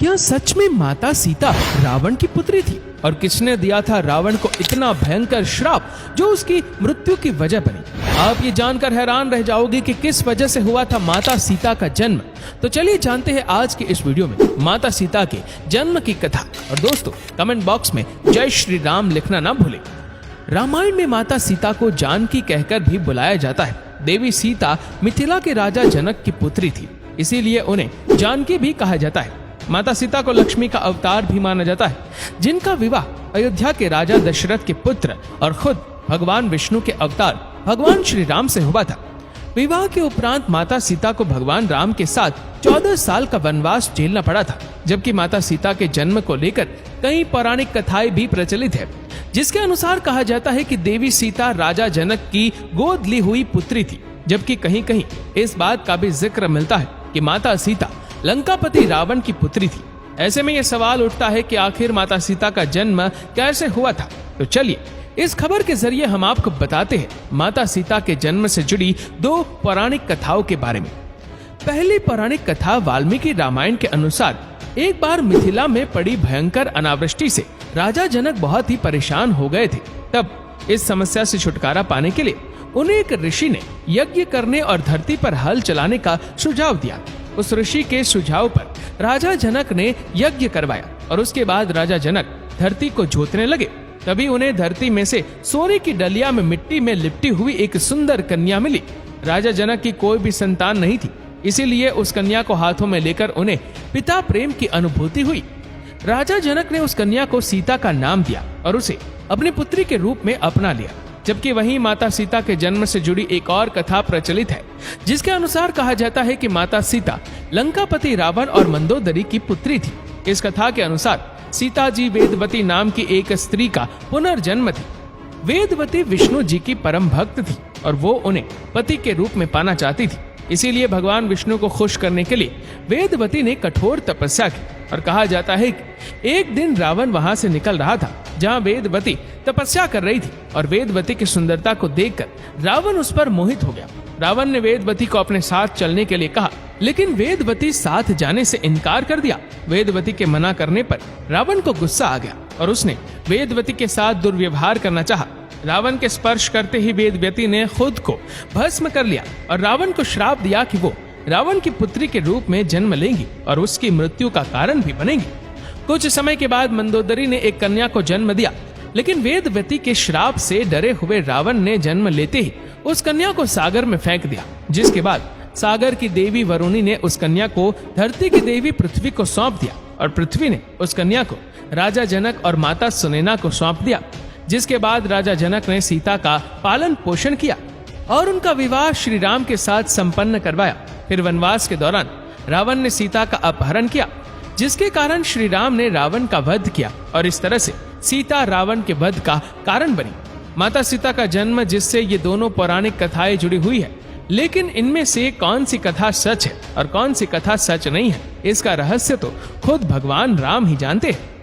क्या सच में माता सीता रावण की पुत्री थी? और किसने दिया था रावण को इतना भयंकर श्राप जो उसकी मृत्यु की वजह बनी? आप ये जानकर हैरान रह जाओगे कि किस वजह से हुआ था माता सीता का जन्म। तो चलिए जानते हैं आज के इस वीडियो में माता सीता के जन्म की कथा। और दोस्तों, कमेंट बॉक्स में जय श्री राम लिखना ना भूलें। रामायण में माता सीता को जानकी कहकर भी बुलाया जाता है। देवी सीता मिथिला के राजा जनक की पुत्री थी, इसीलिए उन्हें जानकी भी कहा जाता है। माता सीता को लक्ष्मी का अवतार भी माना जाता है, जिनका विवाह अयोध्या के राजा दशरथ के पुत्र और खुद भगवान विष्णु के अवतार भगवान श्री राम से हुआ था। विवाह के उपरांत माता सीता को भगवान राम के साथ 14 साल का वनवास झेलना पड़ा था, जबकि माता सीता के जन्म को लेकर कई पौराणिक कथाएं भी प्रचलित है, जिसके अनुसार कहा जाता है कि देवी सीता राजा जनक की गोद ली हुई पुत्री थी, जबकि कहीं कहीं इस बात का भी जिक्र मिलता है कि माता सीता लंकापति रावण की पुत्री थी। ऐसे में यह सवाल उठता है कि आखिर माता सीता का जन्म कैसे हुआ था। तो चलिए इस खबर के जरिए हम आपको बताते हैं माता सीता के जन्म से जुड़ी 2 पौराणिक कथाओं के बारे में। पहली पौराणिक कथा वाल्मीकि रामायण के अनुसार एक बार मिथिला में पड़ी भयंकर अनावृष्टि से राजा जनक बहुत ही परेशान हो गए थे। तब इस समस्या से छुटकारा पाने के लिए उन्हें एक ऋषि ने यज्ञ करने और धरती पर हल चलाने का सुझाव दिया। उस ऋषि के सुझाव पर राजा जनक ने यज्ञ करवाया और उसके बाद राजा जनक धरती को जोतने लगे। तभी उन्हें धरती में से सोने की डलिया में मिट्टी में लिपटी हुई एक सुंदर कन्या मिली। राजा जनक की कोई भी संतान नहीं थी, इसीलिए उस कन्या को हाथों में लेकर उन्हें पिता प्रेम की अनुभूति हुई। राजा जनक ने उस कन्या को सीता का नाम दिया और उसे अपनी पुत्री के रूप में अपना लिया। जबकि वहीं माता सीता के जन्म से जुड़ी एक और कथा प्रचलित है, जिसके अनुसार कहा जाता है कि माता सीता लंकापति रावण और मंदोदरी की पुत्री थी। इस कथा के अनुसार सीता जी वेदवती नाम की एक स्त्री का पुनर्जन्म थी। वेदवती विष्णु जी की परम भक्त थी और वो उन्हें पति के रूप में पाना चाहती थी। इसीलिए भगवान विष्णु को खुश करने के लिए वेदवती ने कठोर तपस्या की। और कहा जाता है कि एक दिन रावण वहां से निकल रहा था जहां वेदवती तपस्या कर रही थी, और वेदवती की सुंदरता को देखकर रावण उस पर मोहित हो गया। रावण ने वेदवती को अपने साथ चलने के लिए कहा, लेकिन वेदवती साथ जाने से इनकार कर दिया। वेदवती के मना करने पर रावण को गुस्सा आ गया और उसने वेदवती के साथ दुर्व्यवहार करना चाहा। रावण के स्पर्श करते ही वेदवती ने खुद को भस्म कर लिया और रावण को श्राप दिया कि वो रावण की पुत्री के रूप में जन्म लेंगी और उसकी मृत्यु का कारण भी बनेगी। कुछ समय के बाद मंदोदरी ने एक कन्या को जन्म दिया, लेकिन वेदवती के श्राप से डरे हुए रावण ने जन्म लेते ही उस कन्या को सागर में फेंक दिया, जिसके बाद सागर की देवी वरुणी ने उस कन्या को धरती की देवी पृथ्वी को सौंप दिया और पृथ्वी ने उस कन्या को राजा जनक और माता सुनैना को सौंप दिया। जिसके बाद राजा जनक ने सीता का पालन पोषण किया और उनका विवाह श्री राम के साथ संपन्न करवाया। फिर वनवास के दौरान रावण ने सीता का अपहरण किया, जिसके कारण श्री राम ने रावण का वध किया और इस तरह से सीता रावण के वध का कारण बनी। माता सीता का जन्म जिससे ये दोनों पौराणिक कथाएं जुड़ी हुई है, लेकिन इनमें से कौन सी कथा सच है और कौन सी कथा सच नहीं है, इसका रहस्य तो खुद भगवान राम ही जानते हैं।